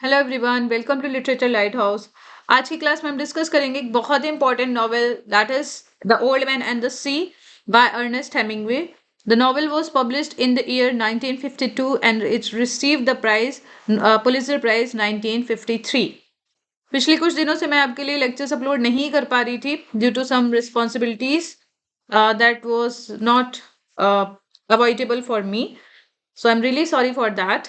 Hello everyone, welcome to literature lighthouse. आज की class में हम डिस्कस करेंगे एक बहुत ही important novel that is the old man and the sea by Ernest Hemingway. The novel was published in the year 1952 and it received the prize Pulitzer Prize 1953। पिछले कुछ दिनों से मैं आपके लिए लेक्चर्स अपलोड नहीं कर पा रही थी due to some responsibilities that was not avoidable for me, so I am really sorry for that.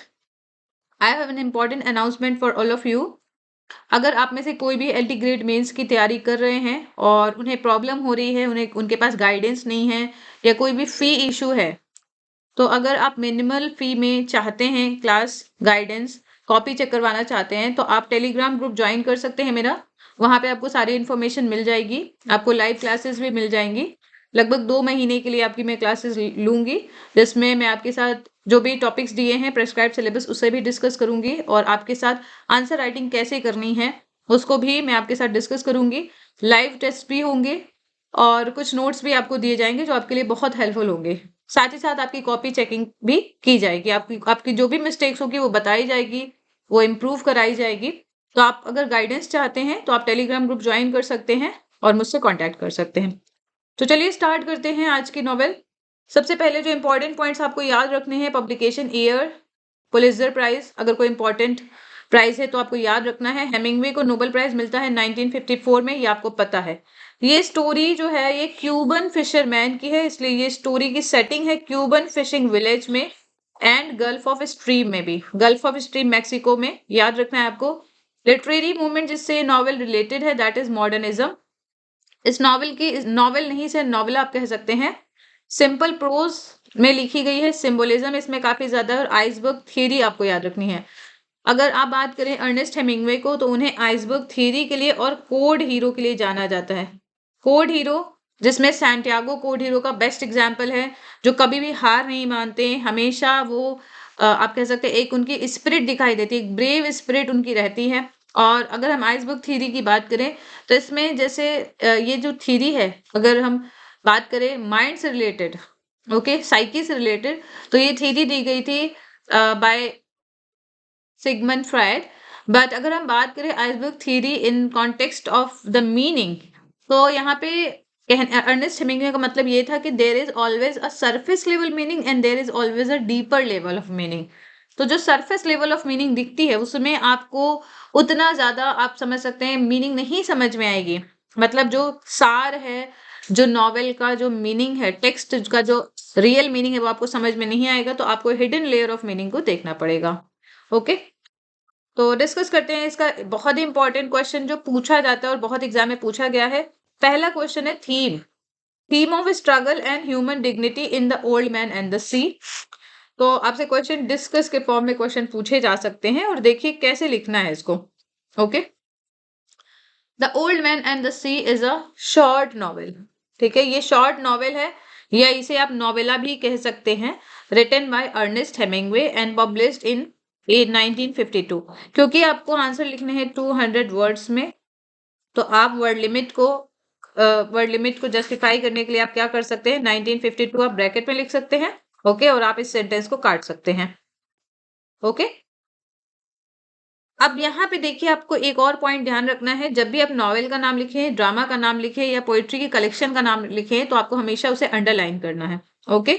I have an important announcement for all of you. अगर आप में से कोई भी एलटी ग्रेड मेंस की तैयारी कर रहे हैं और उन्हें प्रॉब्लम हो रही है, उन्हें उनके पास गाइडेंस नहीं है या कोई भी फी इशू है, तो अगर आप मिनिमल फी में चाहते हैं क्लास गाइडेंस, कॉपी चेक करवाना चाहते हैं, तो आप टेलीग्राम ग्रुप ज्वाइन कर सकते हैं मेरा। वहाँ पे आपको सारी इन्फॉर्मेशन मिल जाएगी, आपको लाइव क्लासेस भी मिल जाएंगी। लगभग 2 महीने के लिए आपकी मैं क्लासेस लूँगी, जिसमें मैं आपके साथ जो भी टॉपिक्स दिए हैं प्रेस्क्राइब सिलेबस उससे भी डिस्कस करूँगी और आपके साथ आंसर राइटिंग कैसे करनी है उसको भी मैं आपके साथ डिस्कस करूँगी। लाइव टेस्ट भी होंगे और कुछ नोट्स भी आपको दिए जाएंगे जो आपके लिए बहुत हेल्पफुल होंगे। साथ ही साथ आपकी कॉपी चेकिंग भी की जाएगी, आपकी आपकी जो भी मिस्टेक्स होगी वो बताई जाएगी, वो इम्प्रूव कराई जाएगी। तो आप अगर गाइडेंस चाहते हैं तो आप टेलीग्राम ग्रुप ज्वाइन कर सकते हैं और मुझसे कॉन्टैक्ट कर सकते हैं। तो चलिए स्टार्ट करते हैं आज की नॉवेल। सबसे पहले जो इंपॉर्टेंट पॉइंट्स आपको याद रखने हैं, पब्लिकेशन ईयर, पुलित्जर प्राइज, अगर कोई इंपॉर्टेंट प्राइज है तो आपको याद रखना है। हेमिंगवे को नोबेल प्राइज मिलता है 1954 में, ये आपको पता है। ये स्टोरी जो है ये क्यूबन फिशरमैन की है, इसलिए ये स्टोरी की सेटिंग है क्यूबन फिशिंग विलेज में एंड गल्फ ऑफ स्ट्रीम में भी। गल्फ ऑफ स्ट्रीम मैक्सिको में, याद रखना है आपको। लिटरेरी मूवमेंट जिससे नॉवेल रिलेटेड है दैट इज मॉडर्निज्म। इस नॉवेल की, नॉवेल नहीं से नॉवेल आप कह सकते हैं, सिंपल प्रोज में लिखी गई है। सिंबोलिज्म इसमें काफी ज्यादा है और आइसबर्ग थ्योरी आपको याद रखनी है। अगर आप बात करें अर्नेस्ट हेमिंगवे को तो उन्हें आइसबर्ग थ्योरी के लिए और कोड हीरो के लिए जाना जाता है। कोड हीरो जिसमें सैंटियागो कोड हीरो का बेस्ट एग्जाम्पल है, जो कभी भी हार नहीं मानते, हमेशा वो आप कह सकते हैं एक उनकी स्पिरिट दिखाई देती है, एक ब्रेव स्पिरिट उनकी रहती है। और अगर हम आइसबर्ग थ्योरी की बात करें तो इसमें जैसे ये जो थ्योरी है, अगर हम बात करें माइंड से रिलेटेड, ओके, साइकी से रिलेटेड, तो ये थ्योरी दी गई थी बाय सिगमंड फ्रायड। बट अगर हम बात करें iceberg theory in context of the meaning, तो यहाँ पे अर्नेस्ट हेमिंगवे का मतलब ये था कि there is always a surface level meaning and there is always a deeper level of meaning. तो जो सरफेस लेवल ऑफ मीनिंग दिखती है उसमें आपको उतना ज्यादा, आप समझ सकते हैं, मीनिंग नहीं समझ में आएगी। मतलब जो सार है, जो नॉवेल का जो मीनिंग है, टेक्स्ट का जो रियल मीनिंग है वो आपको समझ में नहीं आएगा, तो आपको हिडन लेयर ऑफ मीनिंग को देखना पड़ेगा। ओके, तो डिस्कस करते हैं इसका बहुत ही इंपॉर्टेंट क्वेश्चन जो पूछा जाता है और बहुत एग्जाम में पूछा गया है। पहला क्वेश्चन है theme, theme of struggle and human dignity in the old man and the sea. तो आपसे क्वेश्चन डिस्कस के फॉर्म में क्वेश्चन पूछे जा सकते हैं और देखिए कैसे लिखना है इसको। Okay, the old man and the sea is a short novel. ठीक है, ये शॉर्ट नॉवेल है या इसे आप नॉवेला भी कह सकते हैं, written by Ernest Hemingway and published in 1952। क्योंकि आपको आंसर लिखने हैं 200 वर्ड्स में, तो आप वर्ड लिमिट को जस्टिफाई करने के लिए आप क्या कर सकते हैं, 1952 आप ब्रैकेट में लिख सकते हैं। ओके, और आप इस सेंटेंस को काट सकते हैं। ओके, अब यहाँ पे देखिए आपको एक और पॉइंट ध्यान रखना है, जब भी आप नॉवेल का नाम लिखें, ड्रामा का नाम लिखें या पोइट्री की कलेक्शन का नाम लिखें, तो आपको हमेशा उसे अंडरलाइन करना है। Okay,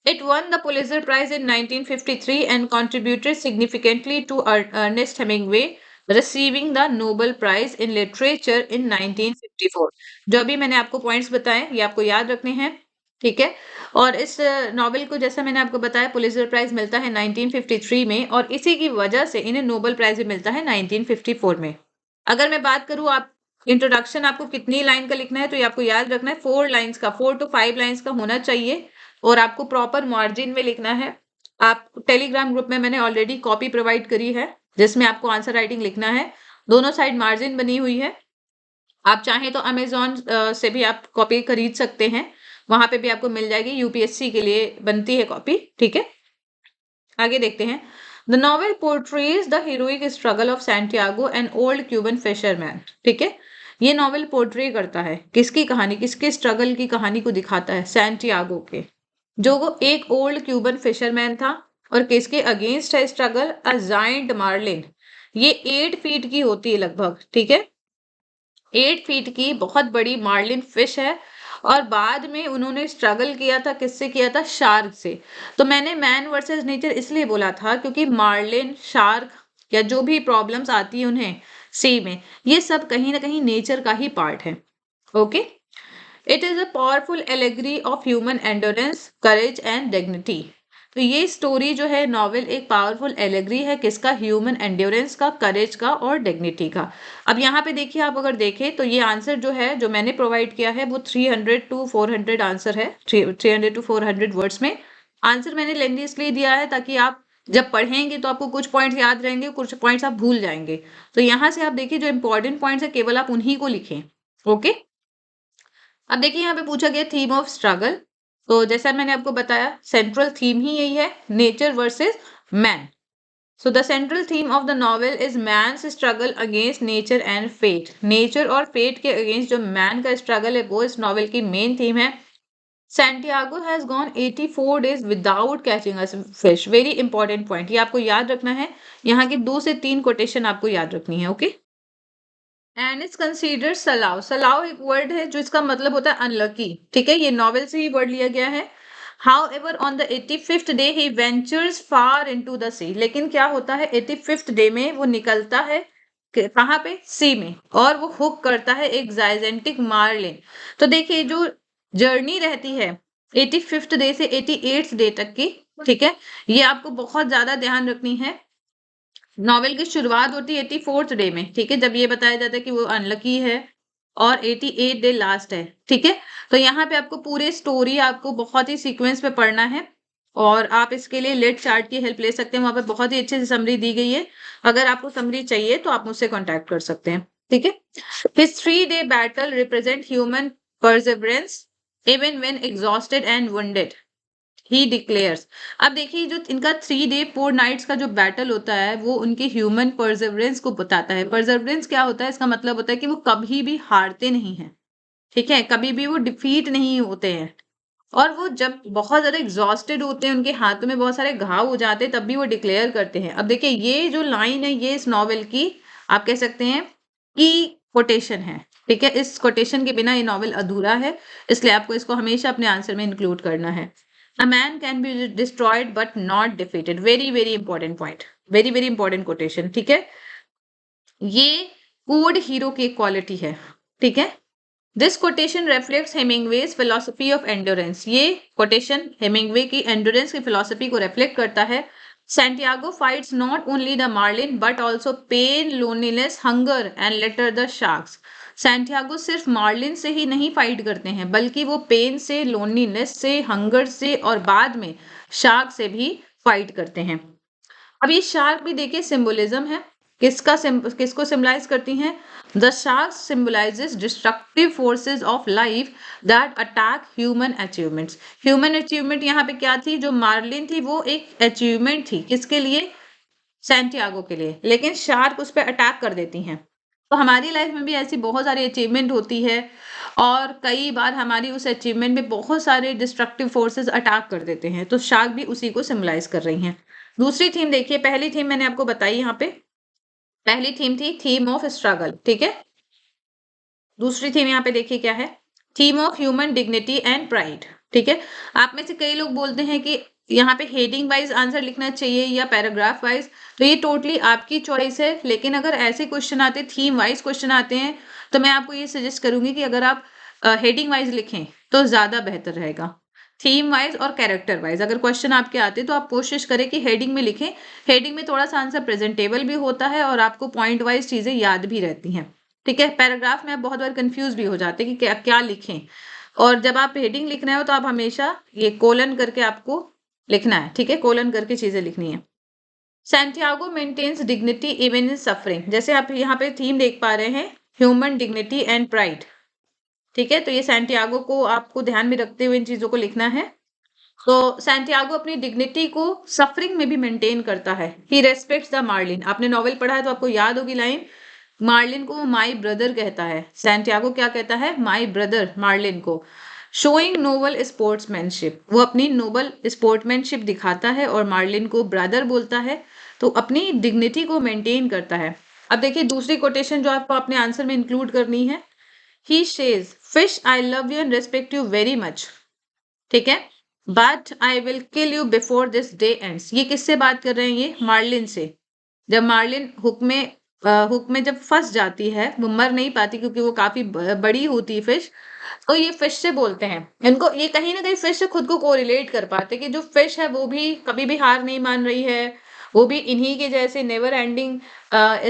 it won the Pulitzer Prize in 1953 and contributed significantly to Ernest Hemingway receiving the Nobel Prize in Literature in 1954। जो अभी मैंने आपको पॉइंट्स बताए ये आपको याद रखने हैं, ठीक है। और इस नॉवेल को जैसा मैंने आपको बताया पुलित्जर प्राइज मिलता है 1953 में और इसी की वजह से इन्हें नोबेल प्राइज भी मिलता है 1954 में। अगर मैं बात करूं, आप इंट्रोडक्शन आपको कितनी लाइन का लिखना है, तो ये आपको याद रखना है 4 लाइन्स का, 4 to 5 लाइन्स का होना चाहिए और आपको प्रॉपर मार्जिन में लिखना है। आप टेलीग्राम ग्रुप में मैंने ऑलरेडी कॉपी प्रोवाइड करी है जिसमें आपको आंसर राइटिंग लिखना है, दोनों साइड मार्जिन बनी हुई है। आप चाहें तो अमेजोन से भी आप कॉपी खरीद सकते हैं, वहां पे भी आपको मिल जाएगी, यूपीएससी के लिए बनती है कॉपी, ठीक है। आगे देखते हैं। The novel portrays the heroic struggle of Santiago an old Cuban fisherman. ठीक है, ये नॉवेल पोर्ट्रे करता है किसकी कहानी, किसके स्ट्रगल की कहानी को दिखाता है, सैंटियागो के, जो वो एक ओल्ड क्यूबन फिशरमैन था। और किसके अगेंस्ट है स्ट्रगल, अ जायंट मार्लिन, ये 8 फीट की होती है लगभग, ठीक है। 8 फीट की बहुत बड़ी मार्लिन फिश है और बाद में उन्होंने स्ट्रगल किया था, किससे किया था? शार्क से। तो मैंने मैन वर्सेस नेचर इसलिए बोला था क्योंकि मार्लिन, शार्क या जो भी प्रॉब्लम्स आती है उन्हें सी में, ये सब कहीं ना कहीं नेचर का ही पार्ट है। Okay, it is a powerful allegory of human endurance, courage and dignity. तो ये स्टोरी जो है, नॉवेल एक पावरफुल एलेगरी है, किसका? ह्यूमन एंड्योरेंस का, करेज का और डिग्निटी का। अब यहाँ पे देखिए, आप अगर देखें तो ये आंसर जो है, जो मैंने प्रोवाइड किया है, वो 300 to 400 आंसर है, 300 to 400 वर्ड्स में। आंसर मैंने लेंदी इसलिए दिया है ताकि आप जब पढ़ेंगे तो आपको कुछ पॉइंट्स याद रहेंगे, कुछ पॉइंट्स आप भूल जाएंगे। तो यहाँ से आप देखिए, जो इंपॉर्टेंट पॉइंट्स है केवल आप उन्हीं को लिखें। ओके, अब देखिए यहाँ पे पूछा गया थीम ऑफ स्ट्रगल। तो जैसा मैंने आपको बताया, सेंट्रल थीम ही यही है, nature versus man. So the central theme of the novel is man's struggle against nature and fate. Nature और फेट के अगेंस्ट जो मैन का स्ट्रगल है, वो इस नॉवेल की मेन थीम है। Santiago has gone 84 days without catching a fish. Very important point, ये आपको याद रखना है। यहाँ की 2 से 3 कोटेशन आपको याद रखनी है। Okay, and it's considered salao. Salao एक वर्ड है जो इसका मतलब होता है अनलकी, ठीक है, ये नॉवेल से ही वर्ड लिया गया है। However, on the 85th day he ventures far into the sea। लेकिन क्या होता है, 85th डे में वो निकलता है कहाँ पे? सी में, और वो हुक करता है एक जाइजेंटिक मार्लिन। तो देखिए, जो जर्नी रहती है 85th डे से 88th डे तक की, ठीक है, ये आपको बहुत ज्यादा ध्यान रखनी है। नॉवेल की शुरुआत होती है 84th डे में, ठीक है, जब ये बताया जाता है कि वो अनलकी है, और 88 डे लास्ट है, ठीक है। तो यहाँ पे आपको पूरे स्टोरी आपको बहुत ही सीक्वेंस में पढ़ना है, और आप इसके लिए लेट चार्ट की हेल्प ले सकते हैं, वहां पे बहुत ही अच्छे से समरी दी गई है। अगर आपको समरी चाहिए तो आप मुझसे कॉन्टैक्ट कर सकते हैं, ठीक है। His 3 day battle represent human Perseverance even when exhausted and wounded, he declares. अब देखिए, जो इनका 3 day 4 nights का जो बैटल होता है, वो उनके ह्यूमन परसेवरेंस को बताता है। परसेवरेंस क्या होता है? इसका मतलब होता है कि वो कभी भी हारते नहीं हैं, ठीक है, कभी भी वो डिफीट नहीं होते हैं। और वो जब बहुत ज्यादा एग्जॉस्टेड होते हैं, उनके हाथों में बहुत सारे घाव हो जाते हैं, तब भी वो डिक्लेयर करते हैं। अब देखिए, ये जो लाइन है, ये इस नॉवेल की आप कह सकते हैं की कोटेशन है, ठीक है। इस कोटेशन के बिना ये नॉवेल अधूरा है, इसलिए आपको इसको हमेशा अपने आंसर में इंक्लूड करना है। अ man can be destroyed but not defeated. Very very important point, very very important quotation, ठीक है। ये कोड हीरो की क्वालिटी है, ठीक है। This quotation reflects Hemingway's philosophy of endurance. ये कोटेशन हेमिंगवे की एंडोरेंस की फिलोसफी को रिफ्लेक्ट करता है। Santiago fights not only the marlin but also pain, loneliness, hunger and later the sharks. Santiago सिर्फ मार्लिन से ही नहीं फाइट करते हैं, बल्कि वो पेन से, लोनलीनेस से, हंगर से और बाद में शार्क से भी फाइट करते हैं। अब ये शार्क भी देखिए सिंबोलिज्म है, किसको सिंबलाइज करती हैं? The shark symbolizes destructive forces of life that attack human achievements. Human achievement यहाँ पे क्या थी? जो मार्लिन थी वो एक अचीवमेंट थी, किसके लिए? सैंटियागो के लिए, लेकिन शार्क उस पर अटैक कर देती हैं। तो हमारी लाइफ में भी ऐसी बहुत सारी अचीवमेंट होती है, और कई बार हमारी उस अचीवमेंट में बहुत सारे डिस्ट्रक्टिव फोर्सेस अटैक कर देते हैं, तो शार्क भी उसी को सिंबलाइज कर रही हैं। दूसरी थीम देखिए, पहली थीम मैंने आपको बताई, यहाँ पे पहली थीम थी थीम ऑफ स्ट्रगल, ठीक है। दूसरी थीम यहाँ पे देखिए क्या है? Theme of human dignity and pride, ठीक है। आप में से कई लोग बोलते हैं कि यहाँ पे हेडिंग वाइज आंसर लिखना चाहिए या पैराग्राफ वाइज, तो ये टोटली आपकी चॉइस है। लेकिन अगर ऐसे क्वेश्चन आते, थीम वाइज क्वेश्चन आते हैं, तो मैं आपको ये सजेस्ट करूंगी कि अगर आप हेडिंग वाइज लिखें तो ज्यादा बेहतर रहेगा। थीम वाइज और कैरेक्टर वाइज अगर क्वेश्चन आपके आते तो आप कोशिश करें कि हेडिंग में लिखें। हेडिंग में थोड़ा सा आंसर प्रेजेंटेबल भी होता है और आपको पॉइंट वाइज चीजें याद भी रहती हैं, ठीक है। पैराग्राफ में आप बहुत बार कंफ्यूज भी हो जाते हैं कि क्या क्या लिखें, और जब आप हेडिंग लिख रहे हो तो आप हमेशा ये कोलन करके आपको लिखना है, ठीक है, कोलन करके चीजें लिखनी है। Santiago maintains dignity even in suffering. जैसे आप यहाँ पे थीम देख पा रहे हैं, ह्यूमन डिग्निटी एंड प्राइड, ठीक है। तो ये सैंटियागो को आपको ध्यान में रखते हुए इन चीजों को लिखना है। तो सैंटियागो अपनी डिग्निटी को सफरिंग में भी मेंटेन करता है। ही रेस्पेक्ट्स द मार्लिन। आपने नॉवेल पढ़ा है तो आपको याद होगी लाइन, मार्लिन को माई ब्रदर कहता है। सैंटियागो क्या कहता है? माई ब्रदर, मार्लिन को। शोइंग नोबल स्पोर्ट्समैनशिप, वो अपनी नोबल स्पोर्ट्समैनशिप दिखाता है और मार्लिन को ब्रदर बोलता है। तो अपनी डिग्निटी को मेंटेन करता है। अब देखिए दूसरी कोटेशन जो आपको अपने आंसर में इंक्लूड करनी है, he says fish I love you and respect you very much, ठीक है, but I will kill you before this day ends. ये किससे बात कर रहे हैं? ये मार्लिन से। जब मार्लिन हुक में जब फंस जाती है, वो मर नहीं पाती क्योंकि वो काफी बड़ी होती है फिश, तो ये फिश से बोलते हैं इनको, ये कहीं ना कहीं फिश से खुद को कोरिलेट कर पाते कि जो फिश है वो भी कभी भी हार नहीं मान रही है, वो भी इन्हीं के जैसे नेवर एंडिंग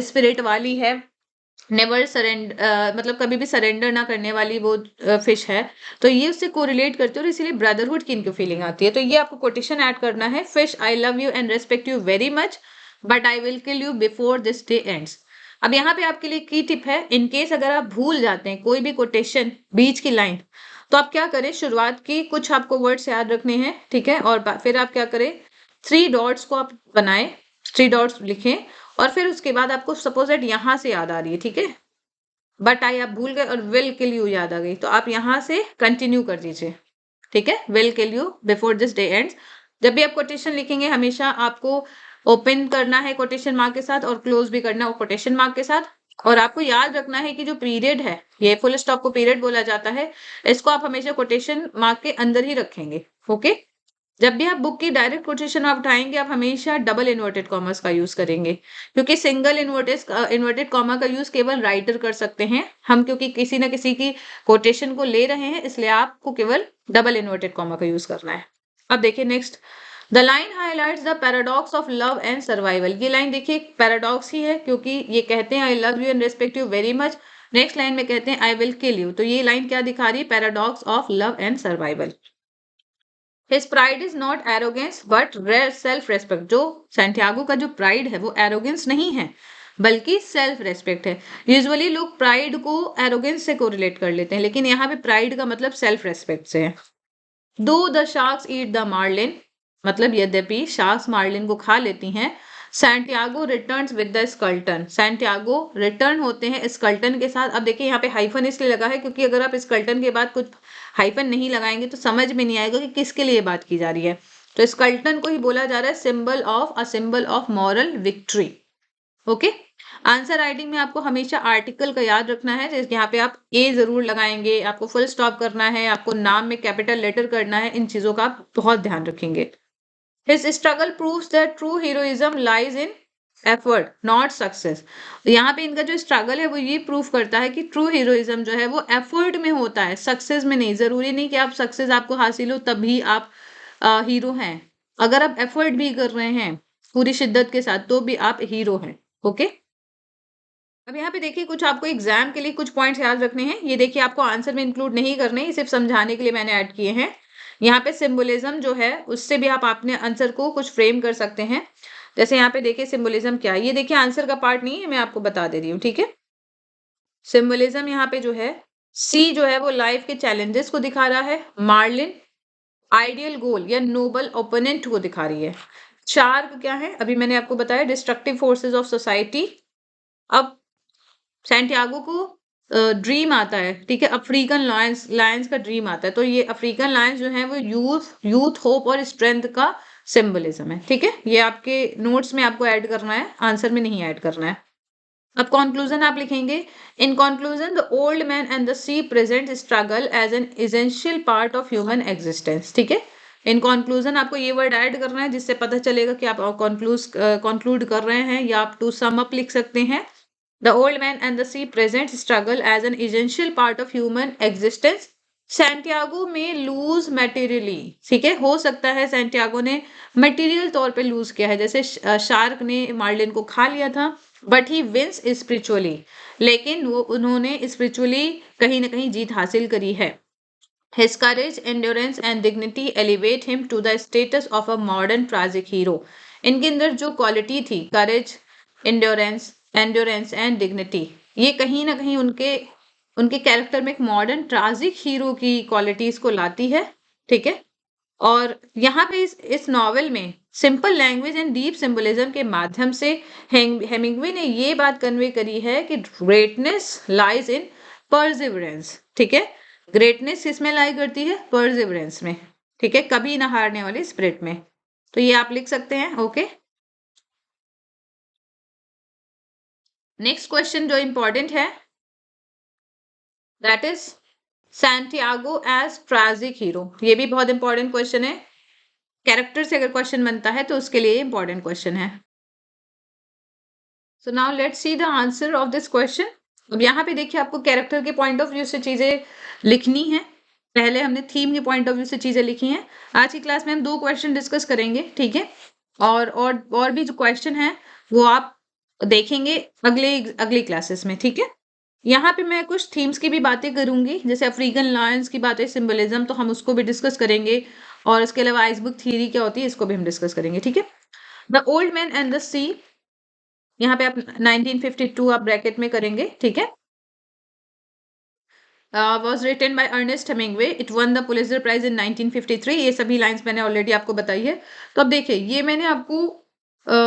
स्पिरिट वाली है, नेवर सरेंडर मतलब कभी भी सरेंडर ना करने वाली वो फिश है। तो ये उससे कोरिलेट करते हैं और इसीलिए ब्रदरहुड की इनको फीलिंग आती है। तो ये आपको कोटेशन ऐड करना है, fish I love you and respect you very much but I will kill you before this day ends. अब यहाँ पे आपके लिए की टिप है, इन केस अगर आप भूल जाते हैं कोई भी कोटेशन बीच की लाइन, तो आप क्या करें, शुरुआत की कुछ आपको वर्ड्स याद रखने हैं, ठीक है, और फिर आप क्या करें, 3 डॉट्स को आप बनाएं, 3 डॉट्स लिखें, और फिर उसके बाद आपको सपोज दैट यहाँ से याद आ रही है, ठीक है, बट आई आप भूल गए और विल किल यू याद आ गई, तो आप यहाँ से कंटिन्यू कर दीजिए, ठीक है, will kill you before this day ends. जब भी आप कोटेशन लिखेंगे हमेशा आपको ओपन करना है कोटेशन मार्क के साथ और क्लोज भी करना है कोटेशन मार्क के साथ। और आपको याद रखना है कि जो पीरियड है, ये फुल स्टॉप को पीरियड बोला जाता है, इसको आप हमेशा कोटेशन मार्क के अंदर ही रखेंगे। ओके, जब भी आप बुक की डायरेक्ट कोटेशन आप उठाएंगे, आप हमेशा डबल इन्वर्टेड कॉमर्स का यूज करेंगे, क्योंकि सिंगल इन्वर्टेड कॉमा का यूज केवल राइटर कर सकते हैं हम, क्योंकि किसी ना किसी की कोटेशन को ले रहे हैं, इसलिए आपको केवल डबल इन्वर्टेड कॉमा का यूज करना है। अब देखिए next, the line highlights the paradox of love and survival. ये लाइन देखिए पैराडॉक्स ही है, क्योंकि ये कहते हैं I love you and respect you very much, next line में कहते हैं आई विल किल यू, तो ये लाइन क्या दिखा रही है, paradox of love and survival. His pride is not arrogance but rare self respect। जो सैंटियागो का जो प्राइड है वो एरोगेंस नहीं है बल्कि सेल्फ रेस्पेक्ट है। यूजुअली लोग प्राइड को एरोगेंस से कोरिलेट कर लेते हैं, लेकिन यहाँ पे प्राइड का मतलब सेल्फ रेस्पेक्ट से है। Though the sharks eat the marlin, मतलब यद्यपि शार्क्स मार्लिन को खा लेती हैं, Santiago returns with the skeleton, Santiago return होते हैं स्कल्टन के साथ। अब देखिए यहाँ पे हाइफन इसलिए लगा है क्योंकि अगर आप स्कल्टन के बाद कुछ हाइफन नहीं लगाएंगे तो समझ में नहीं आएगा कि किसके लिए बात की जा रही है। तो स्कल्टन को ही बोला जा रहा है symbol of moral victory. Okay, answer writing में आपको हमेशा आर्टिकल का याद रखना है, जैसे यहाँ पे आप ए जरूर लगाएंगे, आपको फुल स्टॉप करना है, आपको नाम में कैपिटल लेटर करना है, इन चीजों का आप बहुत ध्यान रखेंगे। His struggle proves that true heroism lies in effort, not success। यहाँ पे इनका जो स्ट्रगल है वो ये प्रूफ करता है कि ट्रू हीरोइज्म जो है वो एफर्ट में होता है, सक्सेस में नहीं। जरूरी नहीं कि आप सक्सेस आपको हासिल हो तभी आप हीरो हैं, अगर आप एफर्ट भी कर रहे हैं पूरी शिद्दत के साथ तो भी आप हीरो हैं। ओके, अब यहाँ पे देखिए कुछ आपको एग्जाम के लिए कुछ पॉइंट्स याद रखने हैं, ये देखिए आपको आंसर में इंक्लूड नहीं करने, सिर्फ समझाने के लिए मैंने ऐड किए हैं। यहाँ पे सिंबोलिज्म जो है उससे भी आप अपने आंसर को कुछ फ्रेम कर सकते हैं। जैसे यहाँ पे देखिए सिंबोलिज्म क्या है, ये देखिए आंसर का पार्ट नहीं है, मैं आपको बता दे रही हूँ, ठीक है। सिंबोलिज्म यहाँ पे जो है, सी जो है वो लाइफ के चैलेंजेस को दिखा रहा है, मार्लिन आइडियल गोल या नोबल ओपोनेंट को दिखा रही है, शार्क क्या है अभी मैंने आपको बताया, डिस्ट्रक्टिव फोर्सेस ऑफ सोसाइटी। अब सैंटियागो को ड्रीम आता है, ठीक है, अफ्रीकन लायंस लायंस का ड्रीम आता है, तो ये अफ्रीकन लायंस जो है वो यूथ होप और स्ट्रेंथ का सिंबलिज्म है, ठीक है। ये आपके नोट्स में आपको ऐड करना है, आंसर में नहीं ऐड करना है। अब कंक्लूजन आप लिखेंगे, in conclusion the old man and the sea present struggle as an essential part of human existence, ठीक है। इन कंक्लूजन आपको ये वर्ड ऐड करना है जिससे पता चलेगा कि आप कंक्लूड कर रहे हैं, या आप टू सम अप लिख सकते हैं। The old man and the sea present struggle as an essential part of human existence। Santiago में लूज मटेरियली, ठीक है, हो सकता है सैंटियागो ने मटेरियल तौर पे लूज किया है, जैसे शार्क ने मार्लिन को खा लिया था, बट ही विंस स्पिरिचुअली, लेकिन वो उन्होंने स्पिरिचुअली कहीं ना कहीं जीत हासिल करी है। His courage, endurance and dignity elevate him to the status of a modern tragic hero। इनके अंदर जो क्वालिटी थी, करेज, एंड्योरेंस एंड डिग्निटी, ये कहीं ना कहीं उनके कैरेक्टर में एक मॉडर्न ट्राजिक हीरो की क्वालिटीज को लाती है, ठीक है। और यहाँ पे इस नॉवेल में simple language and deep symbolism के माध्यम से हेमिंगवे ने ये बात कन्वे करी है कि ग्रेटनेस लाइज इन परसिवरेंस, ठीक है। ग्रेटनेस किसमें लाई करती है, परसिवरेंस में, ठीक है, कभी ना हारने वाली स्पिरिट में। तो ये आप लिख सकते हैं। ओके। नेक्स्ट क्वेश्चन जो इंपॉर्टेंट है that is Santiago as tragic hero. ये भी बहुत इंपॉर्टेंट क्वेश्चन है, कैरेक्टर से अगर क्वेश्चन बनता है तो उसके लिए इंपॉर्टेंट क्वेश्चन है। So now let's see the answer of this question. अब यहाँ पे देखिए आपको कैरेक्टर के पॉइंट ऑफ व्यू से चीजें लिखनी है। पहले हमने थीम के पॉइंट ऑफ व्यू से चीजें लिखी हैं। आज की क्लास में हम 2 क्वेश्चन डिस्कस करेंगे, ठीक है। और भी जो क्वेश्चन है वो आप देखेंगे अगली क्लासेस में, ठीक है। यहाँ पे मैं कुछ थीम्स की भी बातें करूंगी, जैसे अफ्रीकन लायंस की बातें, सिंबलिज्म, तो हम उसको भी डिस्कस करेंगे। और इसके अलावा आइसबर्ग थ्योरी क्या होती है इसको भी हम डिस्कस करेंगे, ठीक है। The old man and the sea, यहाँ पे आप 1952 आप ब्रैकेट में करेंगे, ठीक है। was written by Ernest Hemingway. It won the Pulitzer Prize in 1953. ये सभी लाइंस मैंने ऑलरेडी आपको बताई है। तो अब देखिए ये मैंने आपको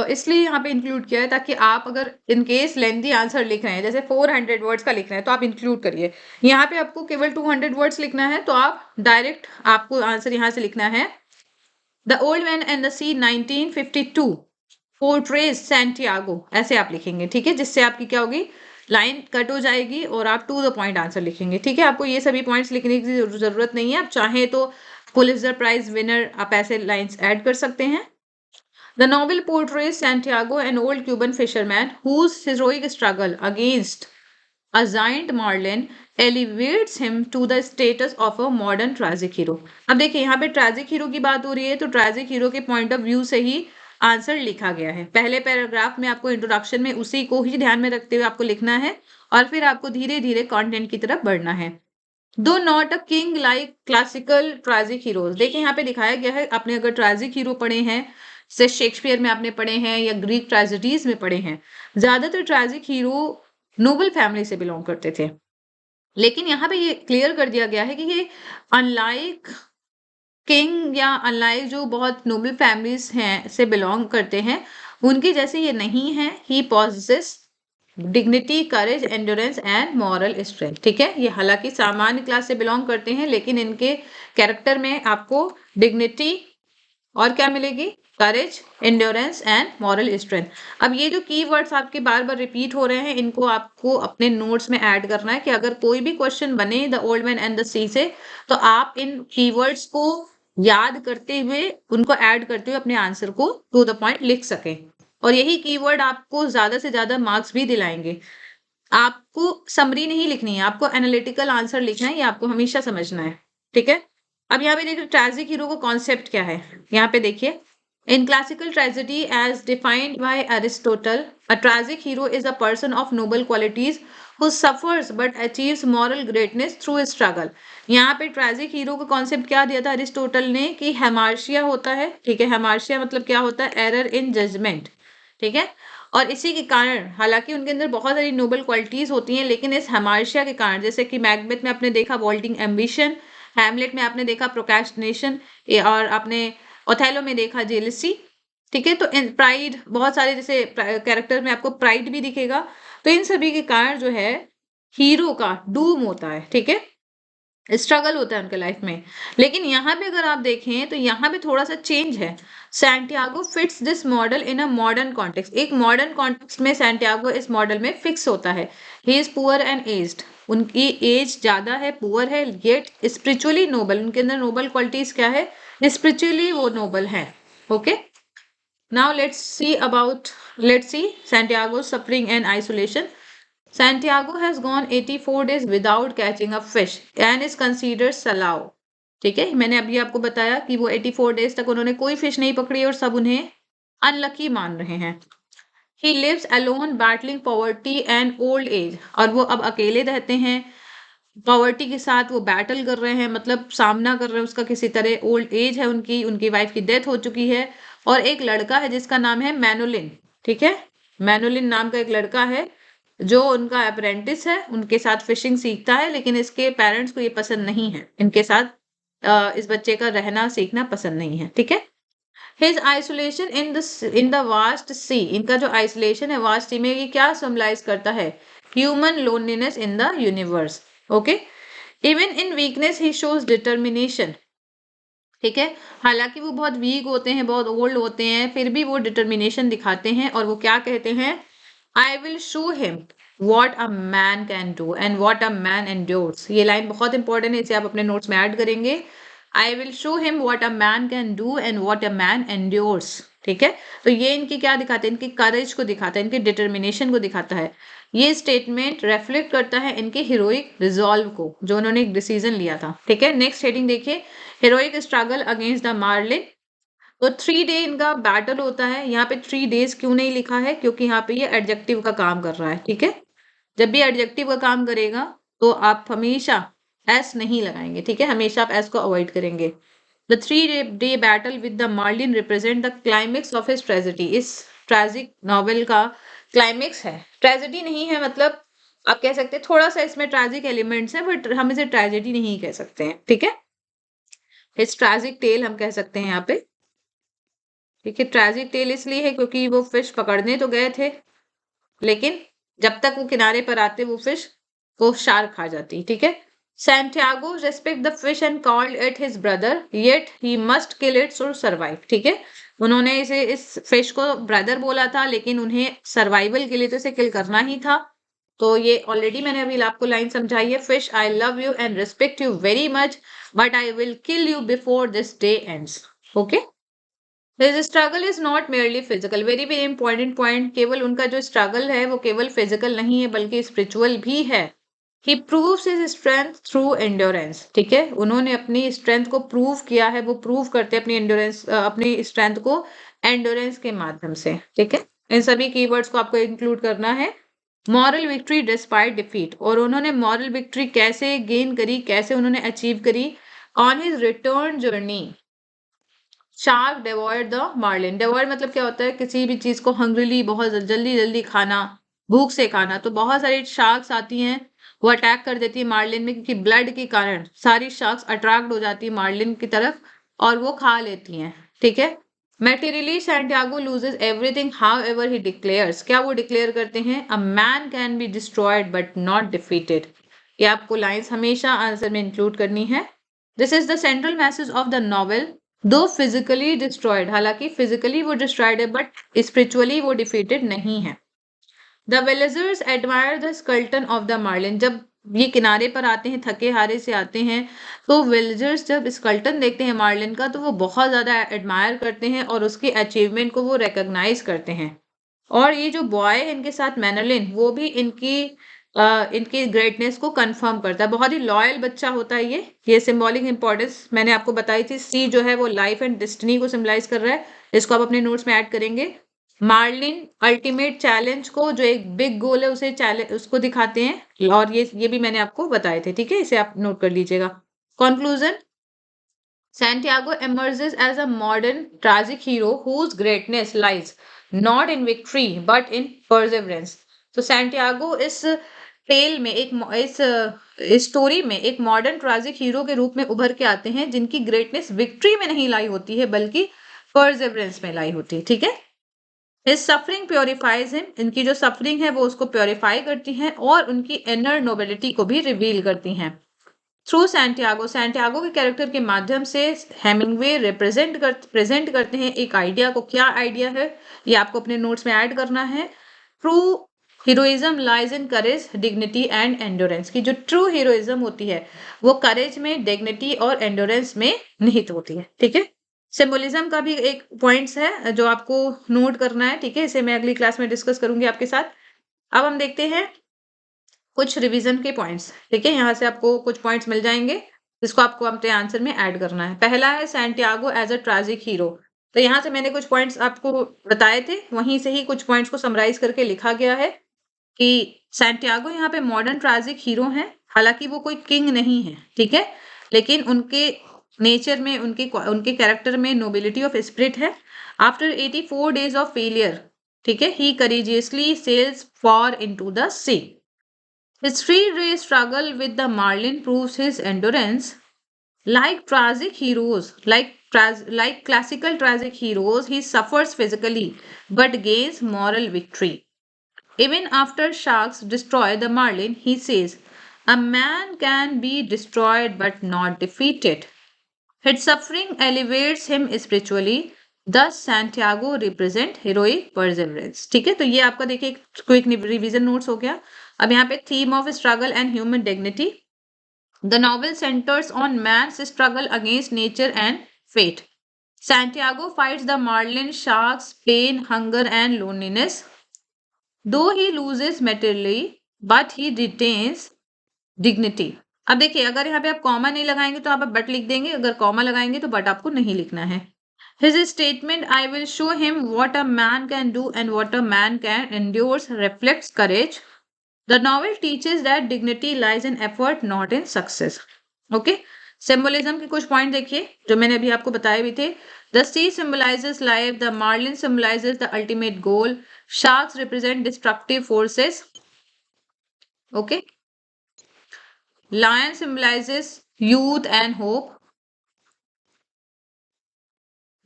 इसलिए यहाँ पे इंक्लूड किया है ताकि आप अगर इन केस लेंथी आंसर लिख रहे हैं, जैसे 400 वर्ड्स का लिख रहे हैं, तो आप इंक्लूड करिए। यहाँ पे आपको केवल 200 वर्ड्स लिखना है, तो आप डायरेक्ट आपको आंसर यहाँ से लिखना है the old man and the sea 1952 portrays Santiago, ऐसे आप लिखेंगे, ठीक है। जिससे आपकी क्या होगी, लाइन कट हो जाएगी और आप टू द पॉइंट आंसर लिखेंगे, ठीक है। आपको ये सभी पॉइंट्स लिखने की जरूरत नहीं है, आप चाहे तो पुलित्जर प्राइज विनर आप ऐसे लाइंस ऐड कर सकते हैं। The novel portrays Santiago an old Cuban fisherman whose heroic struggle against a giant marlin elevates him to the status of a modern tragic hero। अब देखिए यहाँ पे ट्रैजिक हीरो की बात हो रही है, तो ट्रैजिक हीरो के पॉइंट ऑफ व्यू से ही आंसर लिखा गया है। पहले पैराग्राफ में आपको इंट्रोडक्शन में उसी को ही ध्यान में रखते हुए आपको लिखना है और फिर आपको धीरे धीरे कंटेंट की तरफ बढ़ना है। दो not a king like classical tragic heroes, देखिए यहाँ पे दिखाया गया है, आपने अगर ट्रैजिक हीरो पढ़े हैं, से शेक्सपियर में आपने पढ़े हैं या ग्रीक ट्रेजेडीज में पढ़े हैं, ज्यादातर ट्रैजिक हीरो नोबल फैमिली से बिलोंग करते थे। लेकिन यहाँ पे ये क्लियर कर दिया गया है कि ये अनलाइक किंग या अनलाइक जो बहुत नोबल फैमिलीज हैं से बिलोंग करते हैं, उनकी जैसे ये नहीं है। He possesses dignity, courage, endurance and moral strength, ठीक है। ये हालांकि सामान्य क्लास से बिलोंग करते हैं, लेकिन इनके कैरेक्टर में आपको डिग्निटी और क्या मिलेगी, करेज, एंड्योरेंस एंड मॉरल स्ट्रेंथ। अब ये जो कीवर्ड्स आपके बार बार रिपीट हो रहे हैं, इनको आपको अपने नोट्स में ऐड करना है कि अगर कोई भी क्वेश्चन बने the old man and the sea से, तो आप इन कीवर्ड्स को याद करते हुए, उनको ऐड करते हुए अपने आंसर को टू द पॉइंट लिख सकें। और यही कीवर्ड आपको ज्यादा से ज्यादा मार्क्स भी दिलाएंगे। आपको समरी नहीं लिखनी है, आपको एनालिटिकल आंसर लिखना है, ये आपको हमेशा समझना है, ठीक है। अब यहाँ पे देखिए ट्रैजिक हीरो का कॉन्सेप्ट क्या है, यहाँ पे देखिए in classical tragedy as defined by Aristotle, a tragic hero is a person of noble qualities who suffers but achieves moral greatness through struggle। यहाँ पे ट्रैजिक हीरो का कॉन्सेप्ट क्या दिया था अरिस्टोटल ने, कि हेमार्शिया होता है, ठीक है। हेमार्शिया मतलब क्या होता है, एरर इन जजमेंट, ठीक है। और इसी के कारण, हालांकि उनके अंदर बहुत सारी नोबल क्वालिटीज होती हैं, लेकिन इस हेमार्शिया के कारण, जैसे कि मैकबेथ में आपने देखा वॉल्टिंग एम्बिशन, हैमलेट में आपने देखा प्रोक्रेस्टिनेशन, और आपने ओथेलो में देखा जेलसी, ठीक है। तो प्राइड, बहुत सारे जैसे कैरेक्टर में आपको प्राइड भी दिखेगा। तो इन सभी के कारण जो है हीरो का डूम होता है, ठीक है, स्ट्रगल होता है उनके लाइफ में। लेकिन यहाँ पे अगर आप देखें तो यहाँ पे थोड़ा सा चेंज है। Santiago fits this model in a modern context, एक मॉडर्न कॉन्टेक्स्ट में सैंटियागो इस मॉडल में फिक्स होता है। He is poor and aged, उनकी एज ज्यादा है, पुअर है, येट स्पिरिचुअली नोबल, उनके अंदर नोबल क्वालिटीज क्या है, स्पिरिचुअली वो नोबल है, okay. Now let's see Santiago's suffering and isolation। Santiago has gone 84 days without catching a fish and is considered salao, ठीक है। मैंने अभी आपको बताया कि वो 84 डेज तक उन्होंने कोई फिश नहीं पकड़ी और सब उन्हें अनलकी मान रहे हैं। He lives alone battling poverty and old age, और वो अब अकेले रहते हैं, पॉवर्टी के साथ वो बैटल कर रहे हैं, मतलब सामना कर रहे हैं उसका किसी तरह। ओल्ड एज है उनकी, उनकी वाइफ की डेथ हो चुकी है, और एक लड़का है जिसका नाम है मैनोलिन, ठीक है। मैनोलिन नाम का एक लड़का है जो उनका अप्रेंटिस है, उनके साथ फिशिंग सीखता है, लेकिन इसके पेरेंट्स को ये पसंद नहीं है, इनके साथ इस बच्चे का रहना सीखना पसंद नहीं है, ठीक है। His isolation in the vast sea, इनका जो आइसोलेशन है वास्ट सी में, ये क्या सिंबलाइज करता है, human loneliness in the universe, okay. Even in weakness he shows determination, ठीक है। हालांकि वो बहुत वीक होते हैं, बहुत ओल्ड होते हैं, फिर भी वो डिटर्मिनेशन दिखाते हैं, और वो क्या कहते हैं, I will show him what a man can do and what a man endures. ये लाइन बहुत इंपॉर्टेंट है, इसे आप अपने नोट्स में ऐड करेंगे. I will show him what a man can do and what a man endures. ठीक है, तो ये इनकी क्या दिखाते हैं, इनकी करेज को दिखाता है, इनकी डिटर्मिनेशन को दिखाता है. ये स्टेटमेंट रेफ्लेक्ट करता है इनके हीरोइक रिजॉल्व को, जो उन्होंने एक डिसीजन लिया था. ठीक है, नेक्स्ट हेडिंग देखिए, heroic struggle against the marlin. तो 3 डे इनका बैटल होता है. यहाँ पे 3 days क्यों नहीं लिखा है, क्योंकि यहाँ पे ये एडजेक्टिव का काम कर रहा है. ठीक है, जब भी एडजेक्टिव का काम करेगा तो आप हमेशा एस नहीं लगाएंगे. ठीक है, हमेशा आप एस को अवॉइड करेंगे. The 3 day battle with the marlin represent the climax of his tragedy. इस ट्रेजिक नॉवेल का क्लाइमेक्स है, ट्रेजेडी नहीं है. मतलब आप कह सकते हैं थोड़ा सा इसमें ट्रेजिक एलिमेंट्स हैं, बट हम इसे ट्रेजेडी नहीं कह सकते हैं. ठीक है, इस ट्रेजिक टेल हम कह सकते हैं यहाँ पे. ठीक है, ट्रेजिक टेल इसलिए है क्योंकि वो फिश पकड़ने तो गए थे, लेकिन जब तक वो किनारे पर आते वो फिश को शार्क खा जाती. ठीक है, Santiago respect the fish and called it his brother yet he must kill it to survive. ठीक है, उन्होंने इसे इस फिश को ब्रदर बोला था, लेकिन उन्हें सर्वाइवल के लिए तो इसे किल करना ही था. तो ये ऑलरेडी मैंने अभी आपको लाइन समझाई है, fish I love you and respect you very much but I will kill you before this day ends. Okay, His struggle is not merely physical. Very very important point. केवल उनका जो struggle है वो केवल physical नहीं है बल्कि spiritual भी है. He proves his strength through endurance. ठीक है, उन्होंने अपनी स्ट्रेंथ को प्रूव किया है, वो प्रूव करते हैं अपनी एंड्योरेंस, अपनी स्ट्रेंथ को एंड्योरेंस के माध्यम से. ठीक है, इन सभी कीवर्ड्स को आपको इंक्लूड करना है. Moral victory despite defeat. और उन्होंने मॉरल विक्ट्री कैसे गेन करी, कैसे उन्होंने अचीव करी. On his return journey shark devoured the marlin. Devoured मतलब क्या होता है, किसी भी चीज को हंग्रीली, बहुत जल्दी जल्दी खाना, भूख से खाना. तो बहुत सारी शार्क्स आती हैं, वो अटैक कर देती है मार्लिन में, क्योंकि ब्लड के कारण सारी शार्क्स अट्रैक्ट हो जाती है मार्लिन की तरफ और वो खा लेती हैं. ठीक है, materially Santiago loses everything however he declares. क्या वो डिक्लेयर करते हैं, a man can be destroyed but not defeated. ये आपको लाइन्स हमेशा आंसर में इंक्लूड करनी है. This is the central message of the novel. Though physically destroyed, हालांकि फिजिकली वो डिस्ट्रॉयड है बट स्पिरिचुअली वो डिफीटेड नहीं है. The villagers admire the skeleton of the marlin. जब ये किनारे पर आते हैं, थके हारे से आते हैं, तो विलेजर्स जब स्कल्टन देखते हैं मार्लिन का तो वो बहुत ज्यादा एडमायर करते हैं और उसकी अचीवमेंट को वो रिकॉग्नाइज करते हैं. और ये जो बॉय है इनके साथ मैनलिन, वो भी इनकी ग्रेटनेस को कंफर्म करता है. बहुत ही लॉयल बच्चा होता है ये सिंबॉलिक इंपॉर्टेंस मैंने आपको बताई थी. सी जो है वो लाइफ एंड डेस्टिनी को सिंबलाइज कर रहा है. इसको आप अपने नोट्स में ऐड करेंगे. मार्लिन अल्टीमेट चैलेंज को, जो एक बिग गोल है उसे चैलेंज उसको दिखाते हैं, और ये भी मैंने आपको बताए थे. ठीक है, इसे आप नोट कर लीजिएगा. Conclusion, Santiago emerges as a modern tragic hero whose greatness lies not in victory but in perseverance. तो सैंटियागो इस टेल में इस स्टोरी में एक मॉडर्न ट्रैजिक हीरो के रूप में उभर के आते हैं, जिनकी ग्रेटनेस विक्ट्री में नहीं लाई होती है बल्कि परसेवरेंस में लाई होती है. ठीक है, हिज सफरिंग प्योरीफाइज हिम. इनकी जो सफरिंग है वो उसको प्योरीफाई करती हैं और उनकी इनर नोबिलिटी को भी रिवील करती हैं. थ्रू सैंटियागो के कैरेक्टर के माध्यम से हेमिंगवे प्रेजेंट करते हैं एक आइडिया को. क्या आइडिया है, ये आपको अपने नोट्स में ऐड करना है. True heroism lies in courage, dignity and endurance. की जो ट्रू हीरोइज्म होती है वो करेज में, डिग्निटी और एंडोरेंस में निहित होती है. ठीक है, सिंबोलिज्म का भी एक पॉइंट्स है जो आपको नोट करना है. ठीक है, इसे मैं अगली क्लास में डिस्कस करूंगी आपके साथ. अब हम देखते हैं कुछ रिवीजन के पॉइंट्स. ठीक है, यहाँ से आपको कुछ पॉइंट्स मिल जाएंगे जिसको आपको अपने आंसर में ऐड करना है. पहला है Santiago as a tragic hero. तो यहाँ से मैंने कुछ पॉइंट्स आपको बताए थे, वहीं से ही कुछ पॉइंट्स को समराइज करके लिखा गया है कि सैंटियागो यहाँ पे मॉडर्न ट्रैजिक हीरो हैं. हालांकि वो कोई किंग नहीं है, ठीक है, लेकिन उनके नेचर में, उनके कैरेक्टर में नोबिलिटी ऑफ स्पिरिट है. आफ्टर 84 days ऑफ फेलियर, ठीक है, he courageously sails far into the sea. His 3 day struggle with the marlin proves his endurance. Like tragic heroes, like classical tragic heroes, he suffers physically but gains moral victory. Even after sharks destroy the marlin, he says, "A man can be destroyed but not defeated." His suffering elevates him spiritually. Thus Santiago represent heroic perseverance. ठीक है, तो ये आपका देखिए quick revision notes हो गया. अब यहाँ पे theme of struggle and human dignity. The novel centers on man's struggle against nature and fate. Santiago fights the marlin sharks, pain, hunger, and loneliness. Though he loses materially, but he retains dignity. अब देखिए, अगर यहाँ पे आप comma नहीं लगाएंगे तो आप बट लिख देंगे, अगर कॉमा लगाएंगे तो बट आपको नहीं लिखना है. His statement, I will show him what a man can do and what a man can endure, reflects courage. The novel teaches that dignity lies in effort, not in success. Okay? Symbolism के कुछ point देखिए जो मैंने अभी आपको बताए भी थे. The sea symbolizes life, the marlin symbolizes the ultimate goal, sharks represent destructive forces. Okay? Lion symbolizes youth and hope.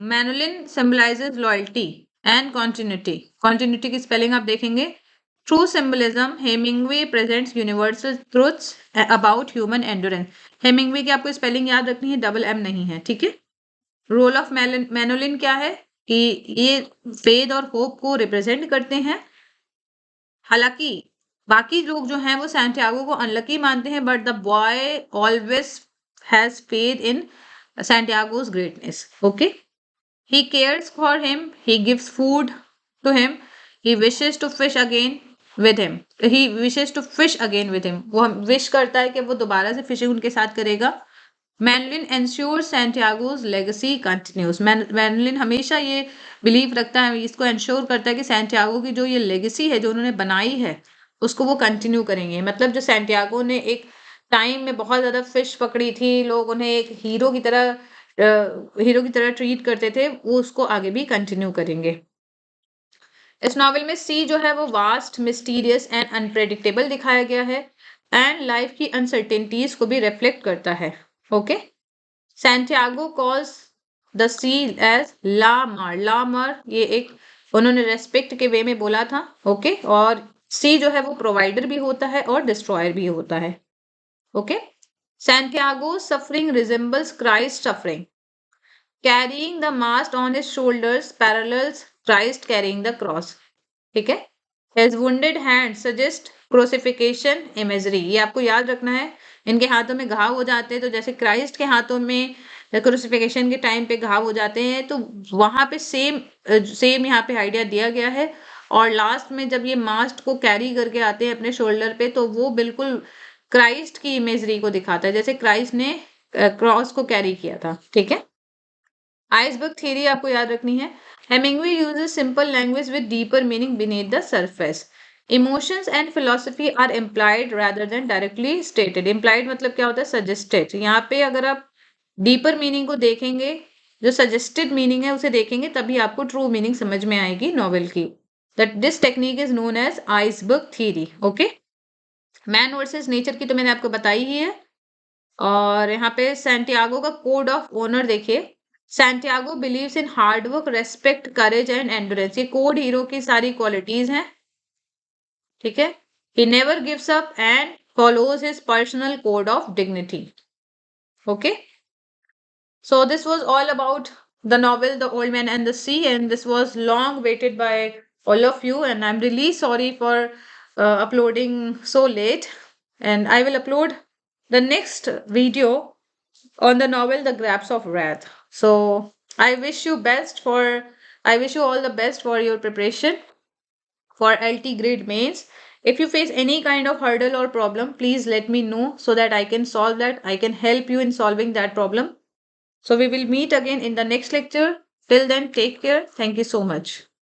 Manolin symbolizes loyalty and continuity. Continuity की spelling आप देखेंगे. True symbolism, Hemingway presents universal truths about human endurance. Hemingway की आपको spelling याद रखनी है, double M नहीं है, ठीक है. रोल ऑफ मैनोलिन क्या है कि ये फेथ और होप को रिप्रेजेंट करते हैं. हालांकि बाकी लोग जो हैं वो सैंटियागो को अनलकी मानते हैं, but the boy always has faith in Santiago's greatness. Okay. He cares for him. He gives food to him. He wishes to fish again with him. He wishes to fish again with him. वो wish करता है कि वो दोबारा से fishing उनके साथ करेगा. मैनलिन ensures Santiago's legacy continues. मैनलिन हमेशा ये बिलीव रखता है, इसको एंश्योर करता है कि सैंटियागो की जो ये लेगेसी है जो उन्होंने बनाई है उसको वो कंटिन्यू करेंगे. मतलब जो सैंटियागो ने एक टाइम में बहुत ज्यादा फिश पकड़ी थी, लोग उन्हें एक हीरो की तरह ट्रीट करते थे, वो उसको आगे भी कंटिन्यू करेंगे. इस नॉवेल में सी जो है वो वास्ट, मिस्टीरियस एंड अनप्रेडिक्टेबल दिखाया गया है एंड लाइफ की अनसर्टेनिटीज को भी रिफ्लेक्ट करता है. Okay. Santiago calls the sea as la mar. La मार ये एक उन्होंने रेस्पेक्ट के वे में बोला था. ओके. और सी जो है वो प्रोवाइडर भी होता है और डिस्ट्रॉयर भी होता है. Okay. Santiago's suffering resembles Christ's suffering. Carrying the mast on his shoulders parallels Christ carrying the cross. ठीक है. His wounded hand suggest crucifixion imagery. ये आपको याद रखना है. इनके हाथों में घाव हो जाते हैं, तो जैसे क्राइस्ट के हाथों में क्रूसिफिकेशन के टाइम पे घाव हो जाते हैं, तो वहां पे सेम यहाँ पे आइडिया दिया गया है. और लास्ट में जब ये मास्ट को कैरी करके आते हैं अपने शोल्डर पे, तो वो बिल्कुल क्राइस्ट की इमेजरी को दिखाता है, जैसे क्राइस्ट ने क्रॉस को कैरी किया था. ठीक है. आइसबर्ग थ्योरी आपको याद रखनी है. Hemingway uses simple language with deeper meaning beneath the surface. Emotions and philosophy are implied rather than directly stated. Implied मतलब क्या होता है? सजेस्टेड. यहाँ पे अगर आप डीपर मीनिंग को देखेंगे, जो सजेस्टेड मीनिंग है उसे देखेंगे, तभी आपको ट्रू मीनिंग समझ में आएगी नॉवेल की. That this technique is known as iceberg theory. Okay. Man versus nature की तो मैंने आपको बताई ही है. और यहाँ पे सैंटियागो का कोड ऑफ ऑनर देखिए. Santiago believes in hard work, respect, courage and endurance. ये कोड हीरो की सारी क्वालिटीज हैं. ठीक है. He never gives up and follows his personal code of dignity. Okay. So this was all about the novel The Old Man and the Sea, and this was long waited by all of you, and I'm really sorry for uploading so late. And I will upload the next video on the novel The Grapes of Wrath. So I wish you all the best for your preparation for LT grade mains. If you face any kind of hurdle or problem, please let me know so that I can solve that. I can help you in solving that problem. So we will meet again in the next lecture. Till then, take care. Thank you so much.